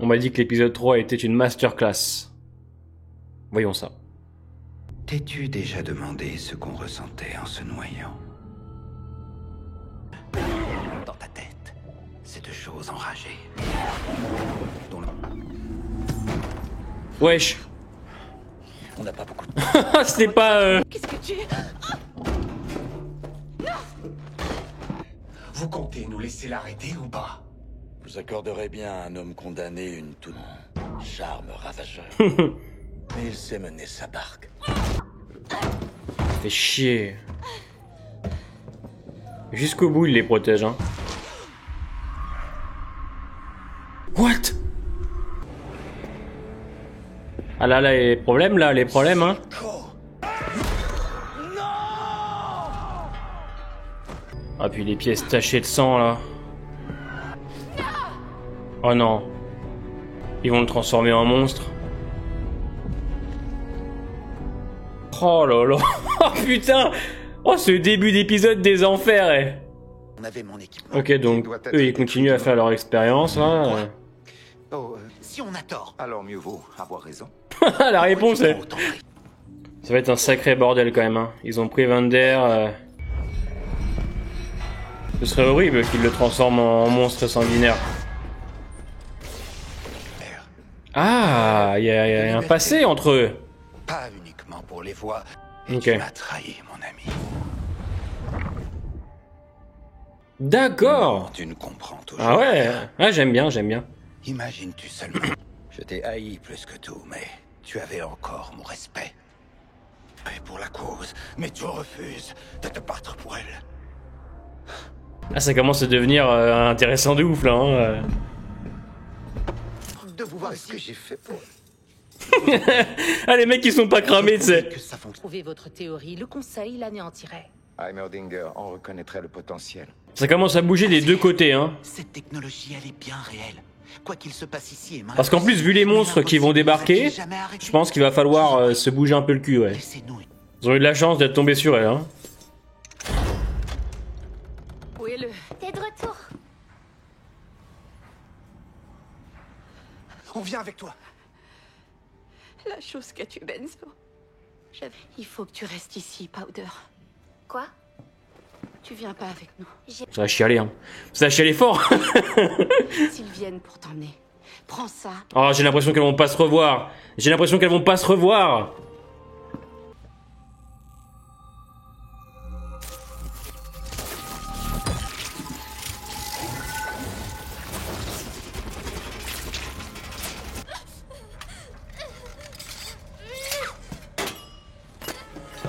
On m'a dit que l'épisode 3 était une masterclass. Voyons ça. T'es-tu déjà demandé ce qu'on ressentait en se noyant? Dans ta tête, ces deux choses enragées. Dont Wesh. on n'a pas beaucoup de temps. C'était pas... Qu'est-ce que tu... Vous comptez nous laisser l'arrêter ou pas? Vous accorderez bien à un homme condamné une toute charme ravageur. Mais il sait mener sa barque. Fait chier. Jusqu'au bout, il les protège, hein. What? Ah là, là, les problèmes, là, les problèmes, hein. Ah, puis les pièces tachées de sang, là. Oh non. Ils vont le transformer en monstre. Oh là là. Oh putain. Oh, ce début d'épisode des enfers, eh. On avait mon équipement. Ok, donc, eux, ils continuent à faire leur expérience, là. Si on a tort, alors mieux vaut avoir raison. La réponse est... Ça va être un sacré bordel, quand même, hein. Ils ont pris Vander... Ce serait horrible qu'ils le transforment en monstre sanguinaire. Ah, il y a un passé entre eux. Pas uniquement pour les voix. Ok. Tu m'as trahi, mon ami. D'accord. Tu ne comprends toujours Ah ouais, rien. ah, j'aime bien, j'aime bien. Imagines-tu seulement. Je t'ai haï plus que tout, mais tu avais encore mon respect. Et pour la cause, mais tu refuses de te battre pour elle. Ah, ça commence à devenir intéressant de ouf, là, hein. De vous voir ce que j'ai fait pour... Ah, les mecs, ils sont pas cramés, tu sais. Que ça fonctionne. Trouvez votre théorie, le conseil l'anéantirait. Heimerdinger en reconnaîtrait le potentiel. Ça commence à bouger des deux côtés, hein. Cette technologie, elle est bien réelle. Quoi qu'il se passe ici et maintenant. Parce qu'en plus, vu les monstres qui vont débarquer, je pense qu'il va falloir se bouger un peu le cul, ouais. Laissez-nous. Ils ont eu de la chance d'être tombés sur elle, hein. Où est le... T'es de retour. On vient avec toi. La chose qu'a tué Benzo. Il faut que tu restes ici, Powder. Quoi? Tu viens pas avec nous. Ça va chialer, hein. Ça va chialer fort. S'ils viennent pour t'emmener, prends ça. Oh, j'ai l'impression qu'elles vont pas se revoir. J'ai l'impression qu'elles vont pas se revoir.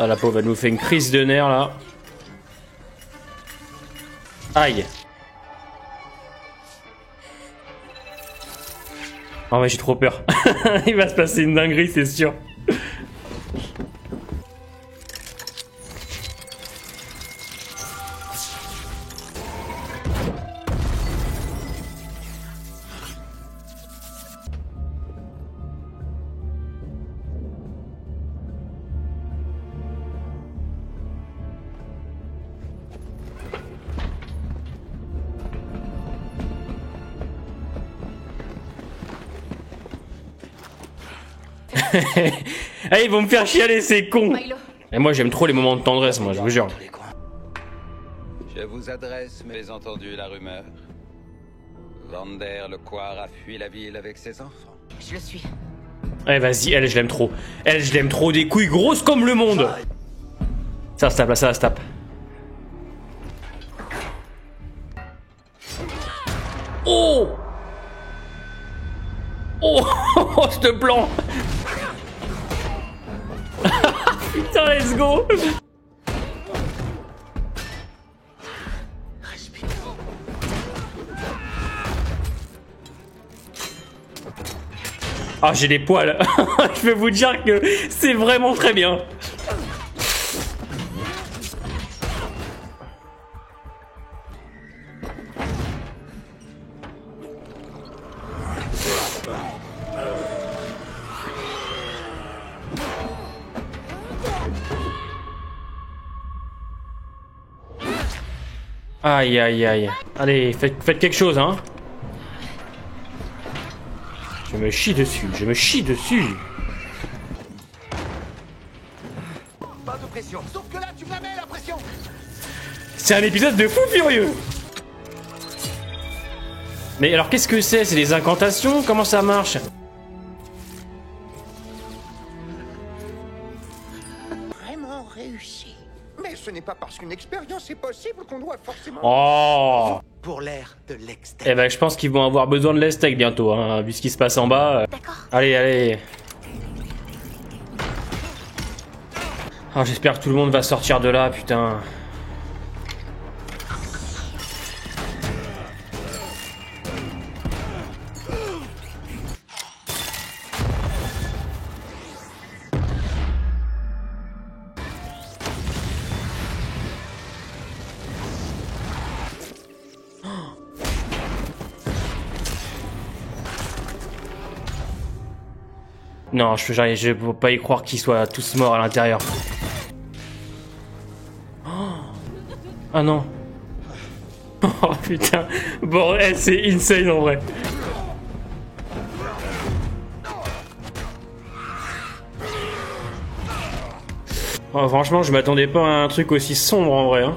Ah, la pauvre, elle nous fait une crise de nerfs, là. Aïe. Ah ouais, j'ai trop peur. Il va se passer une dinguerie, c'est sûr. Ah, ils vont me faire chialer, ces cons. Milo, Et moi, j'aime trop les moments de tendresse, moi, je vous jure. Je vous adresse, mais j'ai entendu la rumeur. Vander le Coir a fui la ville avec ses enfants. je le suis. Allez, vas-y, elle, je l'aime trop. Elle, je l'aime trop, des couilles grosses comme le monde. Ça se tape, là, ça se tape. Oh. Oh, oh, ce plan. Putain, let's go. Ah, j'ai des poils. Je peux vous dire que c'est vraiment très bien. Aïe, aïe, aïe. Allez, faites quelque chose, hein. Je me chie dessus, je me chie dessus. Pas de pression. Sauf que là, tu me la mets, la pression. C'est un épisode de fou furieux. Mais alors qu'est-ce que c'est? C'est des incantations? Comment ça marche? Vraiment réussi. Mais ce n'est pas parce qu'une expérience est possible qu'on doit forcément... Oh. Pour l'air de l'extérieur. Eh ben je pense qu'ils vont avoir besoin de l'Estec bientôt, hein, vu ce qui se passe en bas. D'accord. Allez, allez. Oh, j'espère que tout le monde va sortir de là, putain. Non, je peux pas y croire qu'ils soient tous morts à l'intérieur. Oh. Ah non. Oh putain. Bon, c'est insane en vrai. Oh, franchement, je m'attendais pas à un truc aussi sombre en vrai. Hein.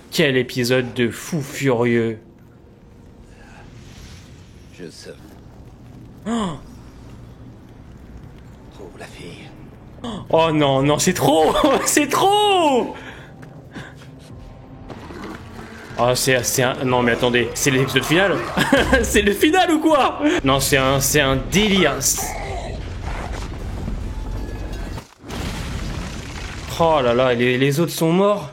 Quel épisode de fou furieux. Je sais. Oh, Trouve la fille. oh non, non, c'est trop. C'est trop. Oh, c'est un... Non mais attendez, c'est l'épisode final. C'est le final ou quoi? Non, c'est un délire. Oh là là, les autres sont morts.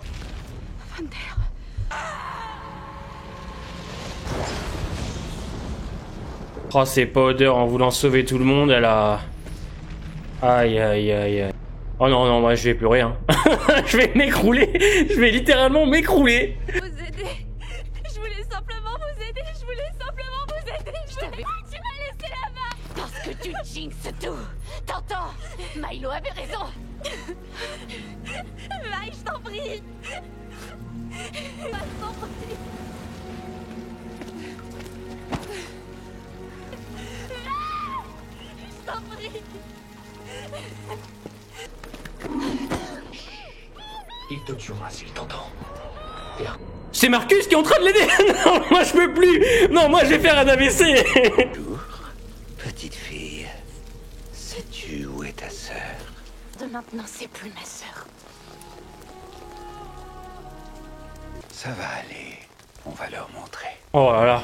Oh, c'est Powder en voulant sauver tout le monde, elle a... Aïe, aïe, aïe, aïe. Oh non, non, moi je vais pleurer, hein. Je vais m'écrouler. Je vais littéralement m'écrouler. Vous aider. Je voulais simplement vous aider. Je voulais simplement vous aider. Tu m'as laissé là-bas. Parce que tu jinxes tout. T'entends? Milo avait raison. Vai, je t'en prie. Je t'en prie. Je t'en prie. Il te tuera s'il t'entend. C'est Marcus qui est en train de l'aider. Non, moi je peux plus. Non, moi je vais faire un AVC. Bonjour, petite fille. Sais-tu où est ta sœur? De maintenant, c'est plus ma sœur. Ça va aller. On va leur montrer. Oh là là.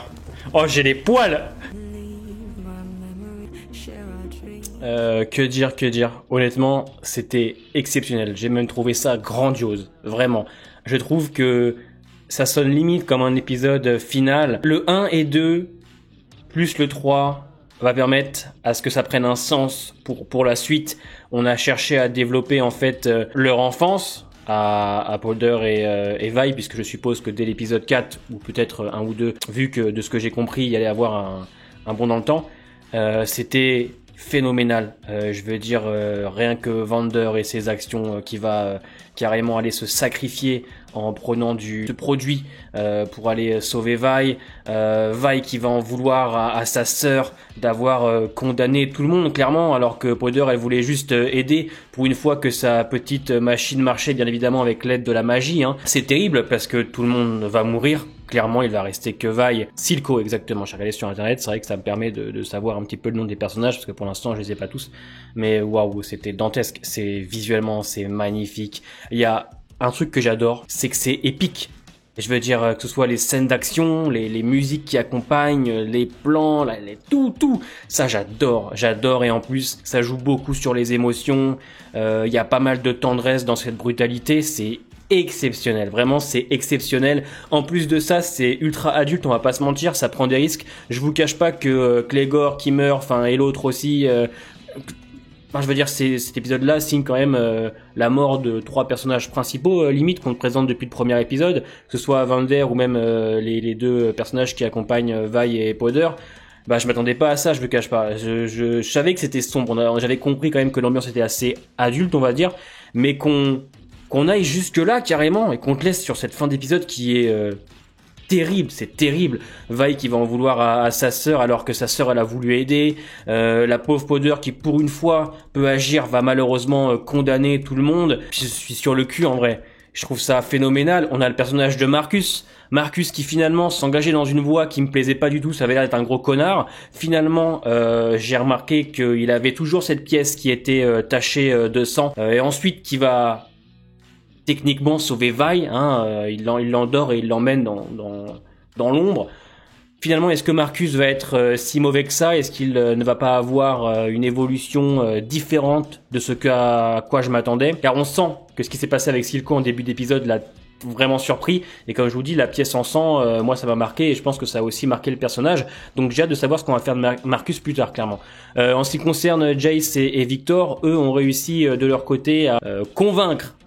Oh, j'ai les poils. Que dire, que dire. Honnêtement, c'était exceptionnel. J'ai même trouvé ça grandiose. Vraiment. Je trouve que ça sonne limite comme un épisode final. Le 1 et 2, plus le 3, va permettre à ce que ça prenne un sens pour la suite. On a cherché à développer en fait leur enfance à Powder et Vi, puisque je suppose que dès l'épisode 4, ou peut-être 1 ou 2, vu que de ce que j'ai compris, il y allait avoir un bond dans le temps, c'était phénoménal. Je veux dire, rien que Vander et ses actions qui va carrément aller se sacrifier en prenant du produit pour aller sauver Vi. Vi qui va en vouloir à sa sœur d'avoir condamné tout le monde clairement, alors que Powder elle voulait juste aider pour une fois que sa petite machine marchait, bien évidemment avec l'aide de la magie. Hein. C'est terrible parce que tout le monde va mourir. Clairement, il va rester que Vi. Silco, exactement. J'ai regardé sur internet, c'est vrai que ça me permet de savoir un petit peu le nom des personnages, parce que pour l'instant, je les ai pas tous. Mais waouh, c'était dantesque. C'est visuellement, c'est magnifique. Il y a un truc que j'adore, c'est que c'est épique. Je veux dire, que ce soit les scènes d'action, les musiques qui accompagnent, les plans, tout. Ça, j'adore. Et en plus, ça joue beaucoup sur les émotions. Il y a pas mal de tendresse dans cette brutalité. C'est exceptionnel, vraiment c'est exceptionnel. En plus de ça, c'est ultra adulte, on va pas se mentir, ça prend des risques. Je vous cache pas que Clegor qui meurt, enfin et l'autre aussi, je veux dire cet épisode-là signe quand même la mort de 3 personnages principaux limite qu'on te présente depuis le premier épisode, que ce soit Vander ou même les 2 personnages qui accompagnent Vi et Powder. bah je m'attendais pas à ça, je me cache pas. Je savais que c'était sombre, j'avais compris quand même que l'ambiance était assez adulte, on va dire, mais qu'on aille jusque là carrément et qu'on te laisse sur cette fin d'épisode qui est terrible, c'est terrible. Vi qui va en vouloir à sa sœur alors que sa sœur elle a voulu aider. La pauvre Powder qui pour une fois peut agir va malheureusement condamner tout le monde. Je suis sur le cul en vrai. Je trouve ça phénoménal. On a le personnage de Marcus qui finalement s'engageait dans une voie qui me plaisait pas du tout, ça avait l'air d'être un gros connard. Finalement, j'ai remarqué qu'il avait toujours cette pièce qui était tachée de sang. Et ensuite qui va techniquement sauver Vi, il l'endort et il l'emmène dans l'ombre. Finalement, est-ce que Marcus va être si mauvais que ça? Est-ce qu'il ne va pas avoir une évolution différente de ce à quoi je m'attendais? Car on sent que ce qui s'est passé avec Silco en début d'épisode l'a vraiment surpris. Et comme je vous dis, la pièce en sang, moi ça m'a marqué et je pense que ça a aussi marqué le personnage. Donc j'ai hâte de savoir ce qu'on va faire de Marcus plus tard, clairement. En ce qui concerne Jace et Victor, eux ont réussi de leur côté à convaincre.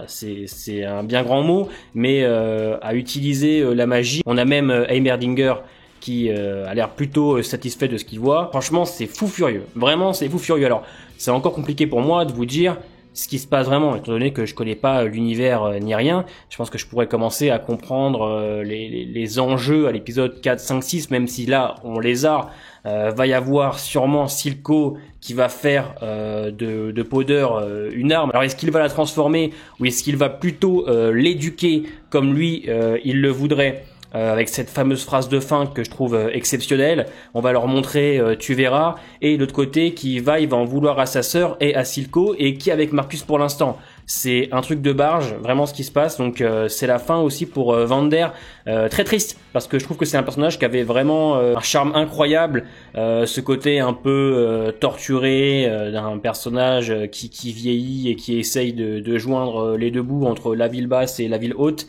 C'est un bien grand mot, mais à utiliser la magie. On a même Heimerdinger qui a l'air plutôt satisfait de ce qu'il voit. Franchement, c'est fou furieux. Vraiment, c'est fou furieux. Alors, c'est encore compliqué pour moi de vous dire ce qui se passe vraiment, étant donné que je connais pas l'univers ni rien. Je pense que je pourrais commencer à comprendre les enjeux à l'épisode 4, 5, 6, même si là, on les a. Va y avoir sûrement Silco qui va faire de Powder une arme. Alors est-ce qu'il va la transformer ou est-ce qu'il va plutôt l'éduquer comme lui il le voudrait, avec cette fameuse phrase de fin que je trouve exceptionnelle. On va leur montrer tu verras, et l'autre côté qui va en vouloir à sa sœur et à Silco, et qui avec Marcus pour l'instant. C'est un truc de barge, vraiment ce qui se passe. Donc c'est la fin aussi pour Vander. Très triste, parce que je trouve que c'est un personnage qui avait vraiment un charme incroyable. Ce côté un peu torturé d'un personnage qui vieillit et qui essaye de joindre les deux bouts entre la ville basse et la ville haute.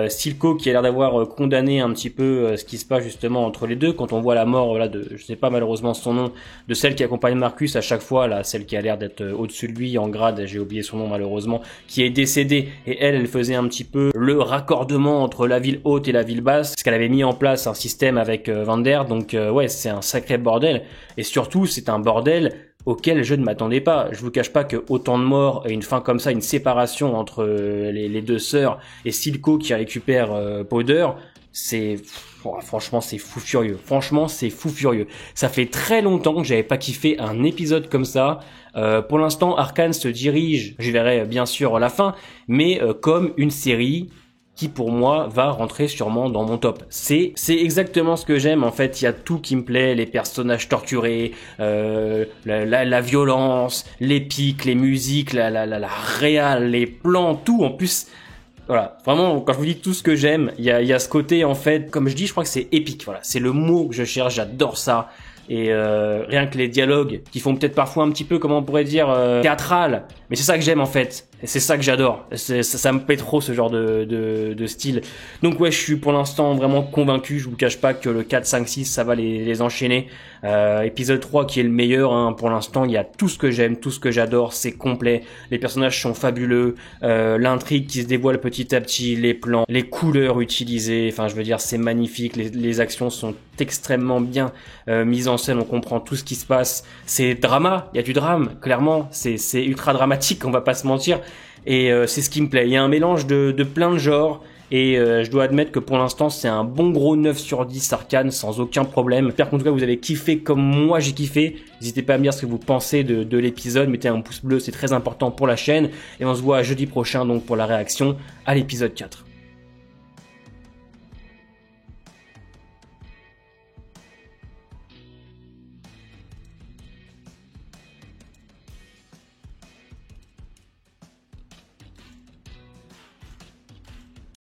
Silco qui a l'air d'avoir condamné un petit peu ce qui se passe justement entre les deux, quand on voit la mort là de, je sais pas malheureusement son nom, de celle qui accompagne Marcus à chaque fois, là, celle qui a l'air d'être au-dessus de lui en grade, j'ai oublié son nom malheureusement, qui est décédée, et elle faisait un petit peu le raccordement entre la ville haute et la ville basse, parce qu'elle avait mis en place un système avec Vander. Donc ouais, c'est un sacré bordel, et surtout c'est un bordel auquel je ne m'attendais pas. Je vous cache pas que autant de morts et une fin comme ça, une séparation entre les deux sœurs et Silco qui récupère Powder, c'est franchement c'est fou furieux. Franchement c'est fou furieux. Ça fait très longtemps que j'avais pas kiffé un épisode comme ça. Pour l'instant, Arcane se dirige, je verrai bien sûr la fin, mais comme une série qui pour moi va rentrer sûrement dans mon top. C'est exactement ce que j'aime en fait, il y a tout qui me plaît, les personnages torturés, la violence, les pics, les musiques, la réal, les plans, tout en plus. Voilà, vraiment quand je vous dis tout ce que j'aime, il y a ce côté en fait, comme je dis, je crois que c'est épique, voilà, c'est le mot que je cherche, j'adore ça. Et rien que les dialogues qui font peut-être parfois un petit peu, comment on pourrait dire, théâtral, mais c'est ça que j'aime en fait, et c'est ça que j'adore, ça me plaît trop ce genre de style. Donc ouais, je suis pour l'instant vraiment convaincu, je vous cache pas que le 4, 5, 6 ça va les enchaîner. Épisode 3 qui est le meilleur, hein, pour l'instant il y a tout ce que j'aime, tout ce que j'adore, c'est complet, les personnages sont fabuleux, l'intrigue qui se dévoile petit à petit, les plans, les couleurs utilisées, enfin je veux dire c'est magnifique, les actions sont extrêmement bien mises en scène, on comprend tout ce qui se passe, c'est drama, il y a du drame, clairement, c'est ultra dramatique, on va pas se mentir, et c'est ce qui me plaît, il y a un mélange de plein de genres, et je dois admettre que pour l'instant c'est un bon gros 9 sur 10 Arcane sans aucun problème. J'espère qu'en tout cas vous avez kiffé comme moi j'ai kiffé. N'hésitez pas à me dire ce que vous pensez de l'épisode, mettez un pouce bleu, c'est très important pour la chaîne, et on se voit jeudi prochain donc pour la réaction à l'épisode 4.